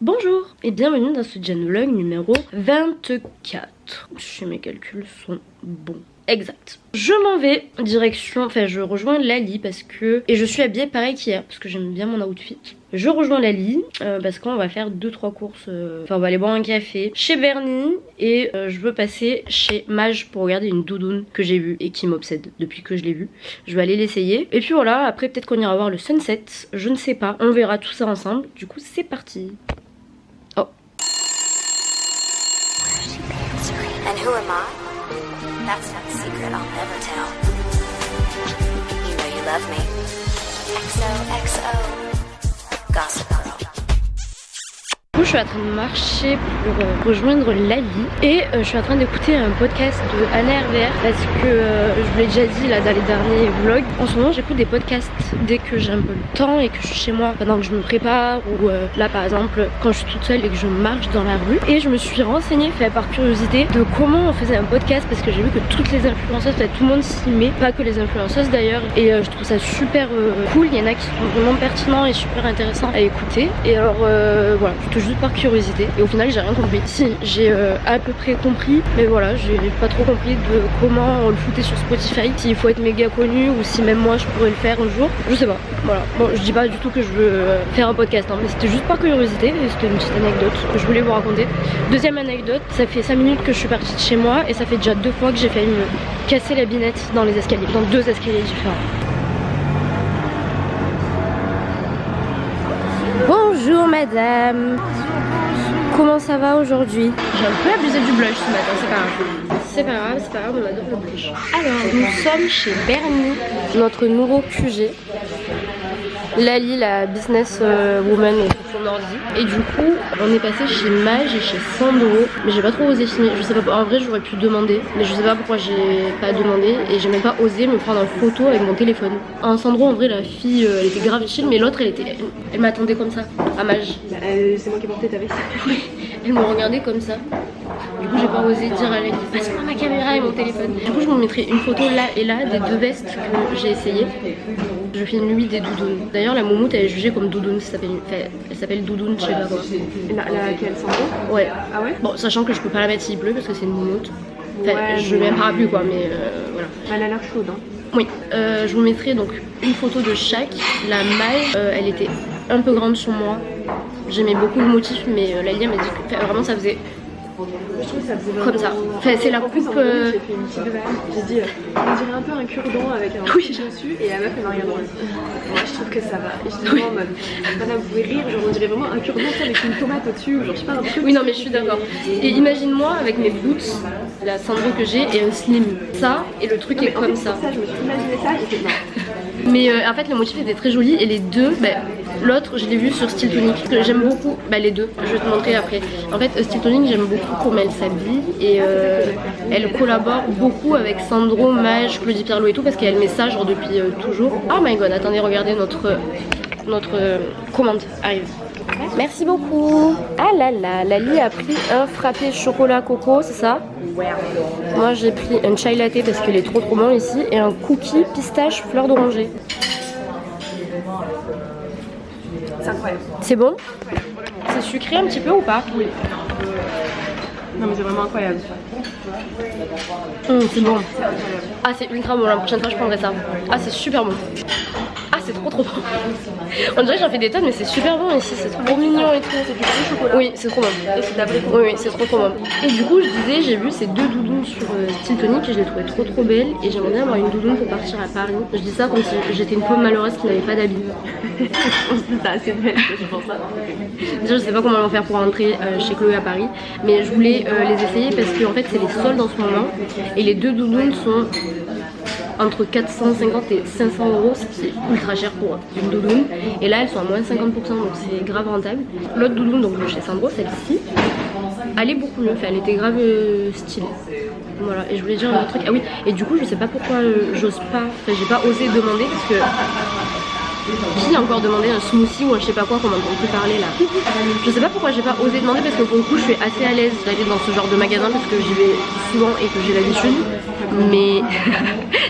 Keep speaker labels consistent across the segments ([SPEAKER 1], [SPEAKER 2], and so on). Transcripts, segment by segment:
[SPEAKER 1] Bonjour et bienvenue dans ce Gen Vlog numéro 24. Si mes calculs sont bons. Exact. Je m'en vais direction, je rejoins Lali parce que... Et je suis habillée pareil qu'hier parce que j'aime bien mon outfit. Je rejoins Lali parce qu'on va faire 2-3 courses. On va aller boire un café chez Bernie et je veux passer chez Mage pour regarder une doudoune que j'ai vue et qui m'obsède depuis que je l'ai vue. Je vais aller l'essayer. Et puis voilà, après peut-être qu'on ira voir le sunset. Je ne sais pas, on verra tout ça ensemble. Du coup c'est parti. Oh.
[SPEAKER 2] And who am I? That's not a secret I'll never tell. You know you love me. XOXO. Gossip Girl.
[SPEAKER 1] Je suis en train de marcher pour rejoindre Lali et je suis en train d'écouter un podcast de Anna RVR parce que je vous l'ai déjà dit là dans les derniers vlogs. En ce moment j'écoute des podcasts dès que j'ai un peu le temps et que je suis chez moi pendant que je me prépare ou là par exemple quand je suis toute seule et que je marche dans la rue. Et je me suis renseignée par curiosité de comment on faisait un podcast parce que j'ai vu que toutes les influenceuses, tout le monde s'y met, pas que les influenceuses d'ailleurs, et je trouve ça super cool. Il y en a qui sont vraiment pertinents et super intéressants à écouter. Et alors voilà, juste par curiosité et au final j'ai rien compris. Si, j'ai à peu près compris, mais voilà, j'ai pas trop compris de comment on le foutait sur Spotify, s'il faut être méga connu ou si même moi je pourrais le faire un jour, je sais pas. Voilà, bon je dis pas du tout que je veux faire un podcast, hein, mais c'était juste par curiosité et c'était une petite anecdote que je voulais vous raconter. Deuxième anecdote, ça fait 5 minutes que je suis partie de chez moi et ça fait déjà 2 fois que j'ai failli me casser la binette dans les escaliers, dans 2 escaliers différents. Bonjour madame. Comment ça va aujourd'hui? J'ai un peu abusé du blush ce matin, c'est pas grave. C'est pas grave, on adore le blush. Alors, nous sommes chez Bernie, notre nouveau QG. Lali, la business woman pour son ordi. Et du coup, on est passé chez Mage et chez Sandro. Mais j'ai pas trop osé filmer. Je sais pas, en vrai, j'aurais pu demander. Mais je sais pas pourquoi j'ai pas demandé. Et j'ai même pas osé me prendre en photo avec mon téléphone. En Sandro, en vrai, la fille, elle était grave chill. Mais l'autre, elle m'attendait comme ça, à Mage.
[SPEAKER 3] C'est moi qui ai porté ta veste.
[SPEAKER 1] Oui, elle me regardait comme ça. Du coup, j'ai pas osé dire à Lali, passe-moi ma caméra et mon téléphone. Du coup, je vous mettrai une photo là et là des 2 vestes que j'ai essayé. Je filme lui des doudounes. D'ailleurs, la moumoute elle est jugée comme doudoune, elle s'appelle doudoune, je sais pas quoi.
[SPEAKER 3] Laquelle, Sandro?
[SPEAKER 1] Ouais.
[SPEAKER 3] Ah ouais?
[SPEAKER 1] Bon, sachant que je peux pas la mettre s'il pleut parce que c'est une moumoute.
[SPEAKER 3] Ouais,
[SPEAKER 1] je mets un parapluie quoi, mais voilà.
[SPEAKER 3] Elle a l'air chaude, hein.
[SPEAKER 1] Oui, je vous mettrai donc une photo de chaque. La Mage, elle était un peu grande sur moi. J'aimais beaucoup le motif, mais Lalia m'a dit que vraiment ça faisait.
[SPEAKER 3] Je trouve que ça faisait
[SPEAKER 1] comme ça. C'est la coupe.
[SPEAKER 3] J'ai fait une petite vanne. J'ai dit, on dirait un peu un cure-dent avec un truc dessus. Et la meuf, elle m'a regardé. Moi, je trouve que ça va. Et j'étais vraiment en mode, madame, vous pouvez rire. Genre, on dirait vraiment un cure-dent avec une tomate au-dessus. Genre, je sais pas, un truc.
[SPEAKER 1] Oui, non, mais je suis d'accord. Et imagine-moi avec mes boots, la Sandro que j'ai et un slim. Ça, et le truc est comme ça.
[SPEAKER 3] Je me suis imaginé ça et j'ai non.
[SPEAKER 1] Mais en fait, le motif était très joli et les deux, l'autre, je l'ai vu sur Style Tonic, que j'aime beaucoup. Les deux, je vais te montrer après. En fait, Style Tonic, j'aime beaucoup comment elle s'habille et elle collabore beaucoup avec Sandro, Mage, Claudie Pierlot et tout parce qu'elle met ça genre depuis toujours. Oh my god, attendez, regardez notre commande arrive. Merci beaucoup. Ah là là, Lali a pris un frappé chocolat coco, c'est ça? Moi j'ai pris un chai latte parce qu'il est trop bon ici et un cookie pistache fleur d'oranger.
[SPEAKER 3] C'est incroyable.
[SPEAKER 1] C'est bon? C'est sucré un petit peu ou pas?
[SPEAKER 3] Oui. Non mais c'est vraiment incroyable.
[SPEAKER 1] C'est bon. Ah c'est ultra bon, la prochaine fois je prendrai ça. Ah c'est super bon. Ah c'est trop bon. On dirait que j'en fais des tonnes mais c'est super bon ici, c'est trop mignon et tout.
[SPEAKER 3] C'est du vrai chocolat.
[SPEAKER 1] Oui c'est trop bon.
[SPEAKER 3] Et c'est de la vraie
[SPEAKER 1] Oui, oui c'est trop bon. Et du coup je disais, j'ai vu ces 2 doudounes sur Style Tonic et je les trouvais trop belles. Et j'aimerais bien avoir une doudoune pour partir à Paris. Je dis ça comme si j'étais une pauvre malheureuse qui n'avait pas d'habits.
[SPEAKER 3] T'as assez de belle, je pense ça.
[SPEAKER 1] Déjà je sais pas comment on va faire pour rentrer chez Chloé à Paris. Mais je voulais les essayer parce que en fait c'est les soldes en ce moment. Et les 2 doudounes sont entre 450 et 500 euros, ce qui est ultra cher pour une doudoune. Et là elles sont à moins 50%, donc c'est grave rentable. L'autre doudoune, donc chez Sandro, celle-ci, elle est beaucoup mieux, elle était grave stylée. Voilà, et je voulais dire un autre truc. Ah oui, et du coup je sais pas pourquoi j'ose pas, j'ai pas osé demander parce que qui a encore demandé un smoothie ou un je sais pas quoi qu'on m'entend plus parler là. Je sais pas pourquoi j'ai pas osé demander parce que pour le coup je suis assez à l'aise d'aller dans ce genre de magasin parce que j'y vais souvent et que j'ai l'habitude. Mais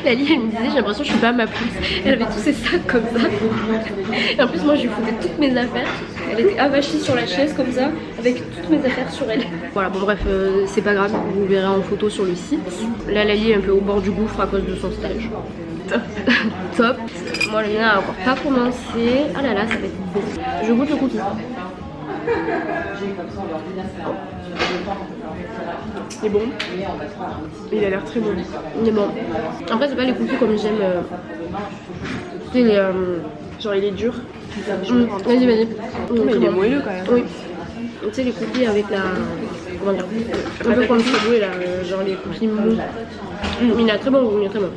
[SPEAKER 1] Lali elle me disait j'ai l'impression que je suis pas à ma place. Elle avait tous ses sacs comme ça. Et en plus moi je lui foutais toutes mes affaires. Elle était avachie sur la chaise comme ça avec toutes mes affaires sur elle. Voilà bon bref c'est pas grave, vous verrez en photo sur le site. Là Lali est un peu au bord du gouffre à cause de son stage. Top. Moi le mien a encore pas commencé. Ah là là ça va être beau. Je goûte le cookie.
[SPEAKER 3] Il est bon. Il a l'air très bon.
[SPEAKER 1] Il est bon. Après c'est pas les cookies comme j'aime. C'est les
[SPEAKER 3] genre il est dur.
[SPEAKER 1] Vas-y vas-y.
[SPEAKER 3] Mais il est moelleux quand même.
[SPEAKER 1] Oui. Tu sais les cookies avec la... Comment dire, un peu comme Subway là, genre les cookies mous. Il a un très bon goût, il est très bon.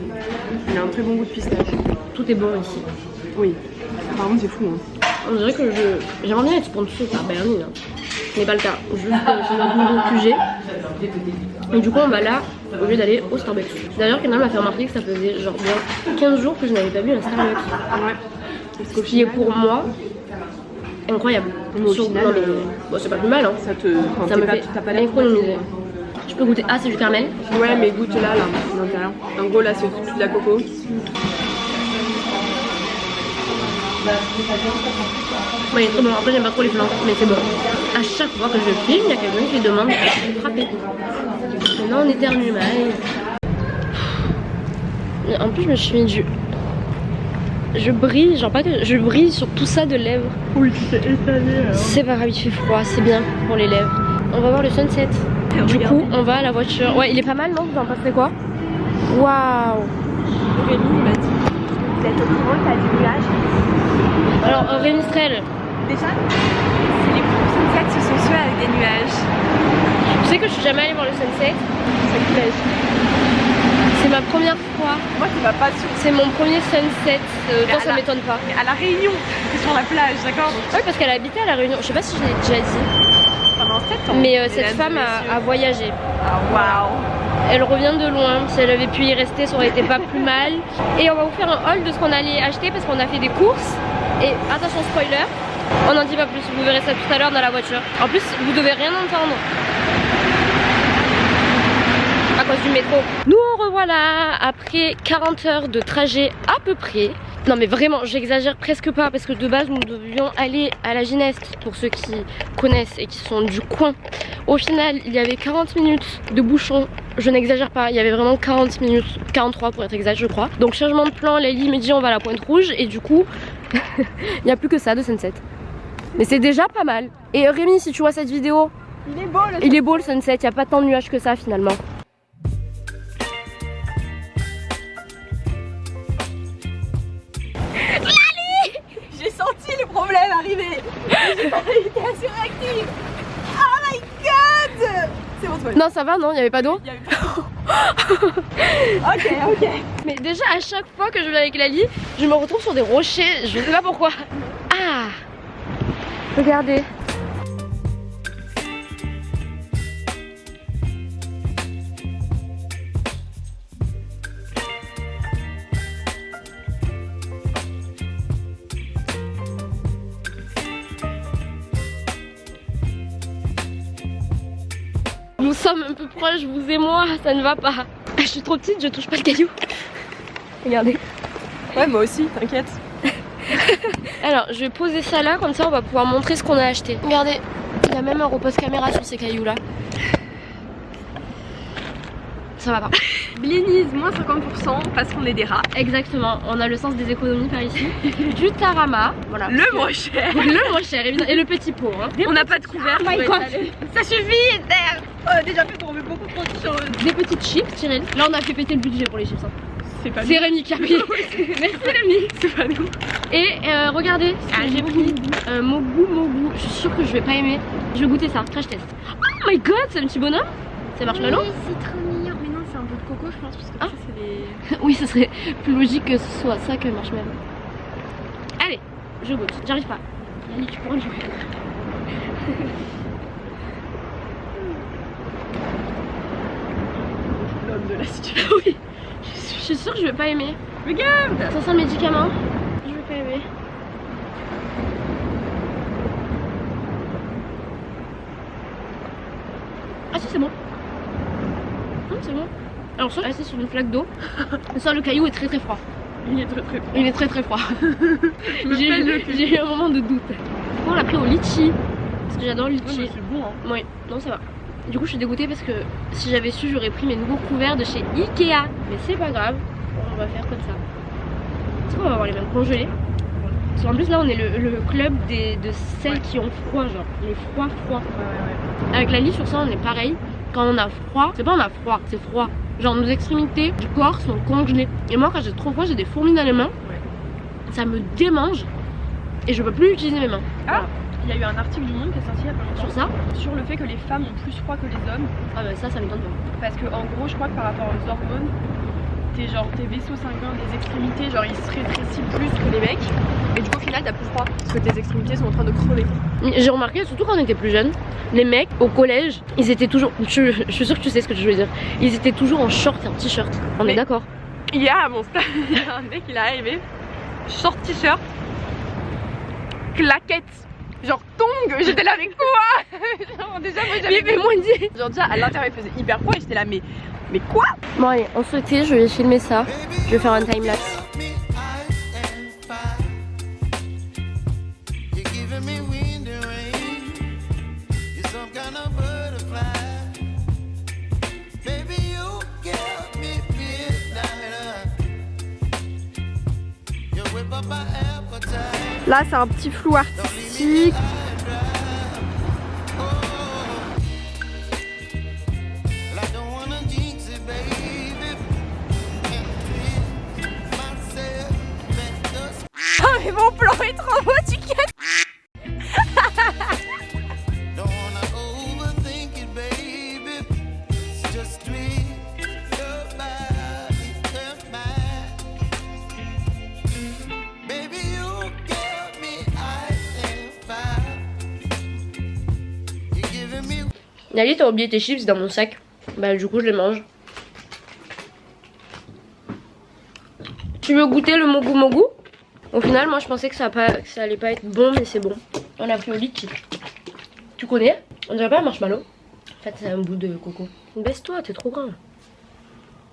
[SPEAKER 3] Il a un très bon goût de pistache.
[SPEAKER 1] Tout est bon ici.
[SPEAKER 3] Oui. Par contre c'est fou hein.
[SPEAKER 1] On dirait que j'aimerais bien être sponsor par Bernie là. Ce n'est pas le cas. Juste c'est notre nouveau QG. Et du coup on va là au lieu d'aller au Starbucks. D'ailleurs Kendall m'a fait remarquer que ça faisait genre bien 15 jours que je n'avais pas vu un Starbucks.
[SPEAKER 3] Ouais.
[SPEAKER 1] Ce qui est pour moi incroyable.
[SPEAKER 3] Mais au final,
[SPEAKER 1] bon, c'est pas plus mal hein. Ça me fait
[SPEAKER 3] pas l'air
[SPEAKER 1] économiser. Je peux goûter. Ah c'est du caramel.
[SPEAKER 3] Ouais mais goûte là, l'intérieur. En gros là c'est toute la coco.
[SPEAKER 1] Ouais, il est très bon. Après, j'aime pas trop les flancs, mais c'est bon. À chaque fois que je filme, il y a quelqu'un qui demande de frapper. Maintenant, on éternue, mais en plus, je me suis mis du. Je brille, genre pas que. Je brille sur tout ça de lèvres.
[SPEAKER 3] Oui, tu t'es étalé.
[SPEAKER 1] C'est pas grave, il fait froid, c'est bien pour les lèvres. On va voir le sunset. Du coup, on va à la voiture. Ouais, il est pas mal, non? Vous en pensez quoi? Waouh!
[SPEAKER 3] Rémi il m'a dit vous êtes au courant qu'il y a des nuages.
[SPEAKER 1] Alors, Rémistrel.
[SPEAKER 3] Déjà, c'est les premiers sunsets, ce sont ceux avec des nuages.
[SPEAKER 1] Tu sais que je suis jamais allée voir le sunset?
[SPEAKER 3] Ça me plaît.
[SPEAKER 1] C'est ma première fois.
[SPEAKER 3] Moi, tu vas pas sur.
[SPEAKER 1] C'est mon premier sunset. Toi, ça m'étonne pas.
[SPEAKER 3] Mais à la Réunion, c'est sur la plage, d'accord?
[SPEAKER 1] Oui, parce qu'elle habitait à La Réunion. Je sais pas si je l'ai déjà dit.
[SPEAKER 3] Pendant 7 ans.
[SPEAKER 1] Mais cette femme a voyagé.
[SPEAKER 3] Ah, waouh!
[SPEAKER 1] Elle revient de loin. Si elle avait pu y rester, ça aurait été pas plus mal. Et on va vous faire un haul de ce qu'on allait acheter parce qu'on a fait des courses. Et attention, spoiler, on n'en dit pas plus. Vous verrez ça tout à l'heure dans la voiture. En plus, vous devez rien entendre. À cause du métro. Nous on revoilà après 40 heures de trajet à peu près. Non mais vraiment j'exagère presque pas parce que de base nous devions aller à la Gineste pour ceux qui connaissent et qui sont du coin. Au final il y avait 40 minutes de bouchon, je n'exagère pas, il y avait vraiment 40 minutes, 43 pour être exact je crois. Donc changement de plan, Lali me dit on va à la Pointe Rouge et du coup il n'y a plus que ça de sunset. Mais c'est déjà pas mal. Et Rémi si tu vois cette vidéo, il est beau le sunset, il n'y a pas tant de nuages que ça finalement.
[SPEAKER 3] J'ai senti le problème arriver. J'ai pas été assez réactive. Oh my god! C'est bon, toi.
[SPEAKER 1] Non ça va non, il n'y avait pas d'eau.
[SPEAKER 3] Il y avait pas. Ok.
[SPEAKER 1] Mais déjà à chaque fois que je vais avec Lali, je me retrouve sur des rochers, je sais pas pourquoi. Ah! Regardez. Nous sommes un peu proches, vous et moi, ça ne va pas. Je suis trop petite, je touche pas le caillou. Regardez.
[SPEAKER 3] Ouais, moi aussi, t'inquiète.
[SPEAKER 1] Alors, je vais poser ça là, comme ça on va pouvoir montrer ce qu'on a acheté. Regardez, il y a même un repose caméra sur ces cailloux là. Ça va pas.
[SPEAKER 3] Blinise, moins 50% parce qu'on est des rats.
[SPEAKER 1] Exactement, on a le sens des économies par ici. Du tarama, voilà.
[SPEAKER 3] Le moins cher.
[SPEAKER 1] Le moins cher, évidemment. Et le petit pot. Hein.
[SPEAKER 3] On n'a pas de couvert.
[SPEAKER 1] Oh my god.
[SPEAKER 3] Ça suffit, on a déjà fait pour beaucoup trop de choses.
[SPEAKER 1] Des petites chips, Cyril. Là on a fait péter le budget pour les chips. Hein.
[SPEAKER 3] C'est pas
[SPEAKER 1] C'est Rémi qui a payé. Merci Rémi.
[SPEAKER 3] C'est pas nous.
[SPEAKER 1] Et regardez, j'ai pris Mogu. Je suis sûre que je vais pas aimer. Je vais goûter ça, crash test. Oh my god, c'est un petit bonhomme. C'est marshmallow.
[SPEAKER 3] Oui, c'est trop mignon. Mais non, c'est un peu de coco, je pense, parce que ça, c'est des...
[SPEAKER 1] Oui, ce serait plus logique que ce soit ça que marshmallow. Allez, je goûte. J'arrive pas. Allez, tu pourras le jouer.
[SPEAKER 3] L'homme de la situation.
[SPEAKER 1] Oui. Je suis sûre que je vais pas aimer.
[SPEAKER 3] Regarde.
[SPEAKER 1] Ça sent le médicament. Je vais pas aimer. Ah si, c'est bon. C'est bon. Alors soit assis sur une flaque d'eau, soit le caillou est très très froid.
[SPEAKER 3] Il est très très froid.
[SPEAKER 1] Il est très très froid. J'ai eu un moment de doute. On l'a pris au litchi, parce que j'adore le litchi.
[SPEAKER 3] Ouais, c'est bon hein.
[SPEAKER 1] Oui, non ça va. Du coup je suis dégoûtée parce que si j'avais su j'aurais pris mes nouveaux couverts de chez Ikea. Mais c'est pas grave, on va faire comme ça. Est-ce qu'on va avoir les mêmes congelés? Parce qu'en plus là on est le club de celles qui ont froid, genre les froids.
[SPEAKER 3] Ouais.
[SPEAKER 1] Avec Lali sur ça on est pareil. Quand on a froid, c'est pas on a froid, c'est froid. Genre nos extrémités du corps sont congelées. Et moi quand j'ai trop froid j'ai des fourmis dans les mains.
[SPEAKER 3] Ouais.
[SPEAKER 1] Ça me démange et je peux plus utiliser mes mains.
[SPEAKER 3] Ah, il y a eu un article du Monde qui est sorti il y a pas longtemps
[SPEAKER 1] Sur ça?
[SPEAKER 3] sur le fait que les femmes ont plus froid que les hommes.
[SPEAKER 1] Ah bah ça m'étonne pas.
[SPEAKER 3] Parce que en gros je crois que par rapport aux hormones, tes vaisseaux sanguins des extrémités, genre ils se rétrécissent plus que les mecs. Et du coup au final t'as plus froid parce que tes extrémités sont en train de crever.
[SPEAKER 1] J'ai remarqué, surtout quand on était plus jeunes, les mecs au collège, ils étaient toujours. Je suis sûre que tu sais ce que je veux dire. Ils étaient toujours en short et en t-shirt. On est d'accord?
[SPEAKER 3] Hier à mon stage, il y a un mec il est arrivé, short t-shirt, claquette, genre tongue, j'étais là avec quoi? Genre déjà moi j'avais
[SPEAKER 1] Mais moins dit.
[SPEAKER 3] genre déjà à l'intérieur il faisait hyper froid et j'étais là mais quoi?
[SPEAKER 1] Bon allez, on se tait, je vais filmer ça. Je vais faire un timelapse.
[SPEAKER 3] Là c'est un petit flou artistique. Oh mais mon plan est trop beau, tu captes.
[SPEAKER 1] Nali, t'as oublié tes chips dans mon sac. Bah du coup je les mange. Tu veux goûter le mogu mogu? Au final moi je pensais que ça allait pas être bon, mais c'est bon. On a pris au litchi. Tu connais? On dirait pas un marshmallow. En fait c'est un bout de coco. Baisse-toi, t'es trop grand.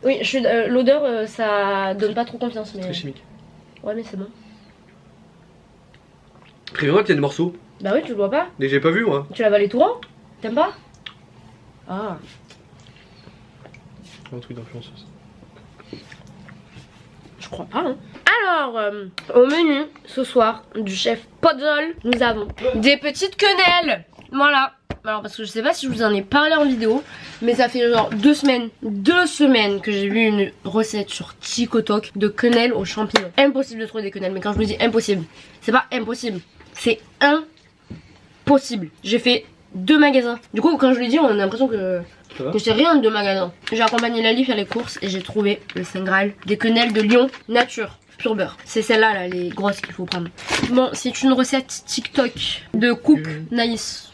[SPEAKER 1] Oui, l'odeur ça donne pas trop confiance. Mais...
[SPEAKER 4] Très chimique.
[SPEAKER 1] Ouais mais c'est bon.
[SPEAKER 4] Préviens-moi qu'il y a des morceaux.
[SPEAKER 1] Bah oui, tu le vois pas?
[SPEAKER 4] Mais j'ai pas vu moi.
[SPEAKER 1] Tu l'as avalé tout rond? T'aimes pas? Ah.
[SPEAKER 4] Un truc d'influenceuse.
[SPEAKER 1] Je crois pas hein. Alors, au menu ce soir du chef Podzol, nous avons des petites quenelles. Voilà. Alors parce que je sais pas si je vous en ai parlé en vidéo, mais ça fait genre 2 semaines que j'ai vu une recette sur TikTok de quenelles aux champignons. Impossible de trouver des quenelles, mais quand je me dis impossible, c'est pas impossible, c'est impossible. J'ai fait 2 magasins. Du coup quand je lui dis on a l'impression que c'est rien de 2 magasins. J'ai accompagné Lali faire les courses et j'ai trouvé le Saint Graal des quenelles de Lyon nature. Pur beurre. C'est celle-là, là, les grosses qu'il faut prendre. Bon, c'est une recette TikTok de coupe Naïs.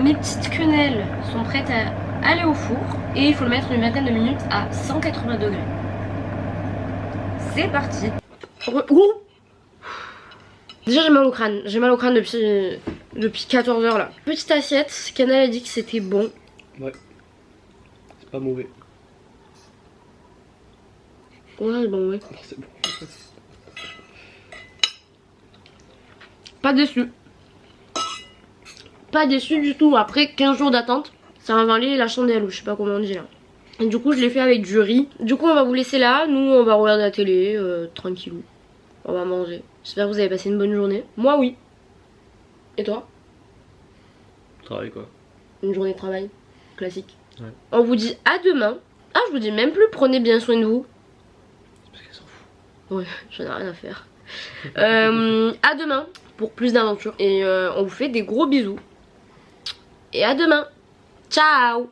[SPEAKER 1] Mes petites quenelles sont prêtes à aller au four et il faut le mettre une vingtaine de minutes à 180 degrés. C'est parti. Ouh. Déjà j'ai mal au crâne depuis 14 h là. Petite assiette, Canal a dit que c'était bon.
[SPEAKER 4] Ouais. C'est pas mauvais.
[SPEAKER 1] Ouais, bon, ouais.
[SPEAKER 4] Alors c'est bon.
[SPEAKER 1] Pas déçu. Pas déçu du tout. Après 15 jours d'attente, ça m'a valu la chandelle, ou je sais pas comment on dit là. Et du coup je l'ai fait avec du riz. Du coup on va vous laisser là. Nous on va regarder la télé, tranquillou. On va manger. J'espère que vous avez passé une bonne journée. Moi oui. Et toi?
[SPEAKER 4] travail quoi.
[SPEAKER 1] Une journée de travail classique.
[SPEAKER 4] Ouais.
[SPEAKER 1] On vous dit à demain. Ah, je vous dis même plus, prenez bien soin de vous.
[SPEAKER 4] C'est parce qu'elle s'en fout.
[SPEAKER 1] Ouais, j'en ai rien à faire. À demain pour plus d'aventures. Et on vous fait des gros bisous. Et à demain. Ciao.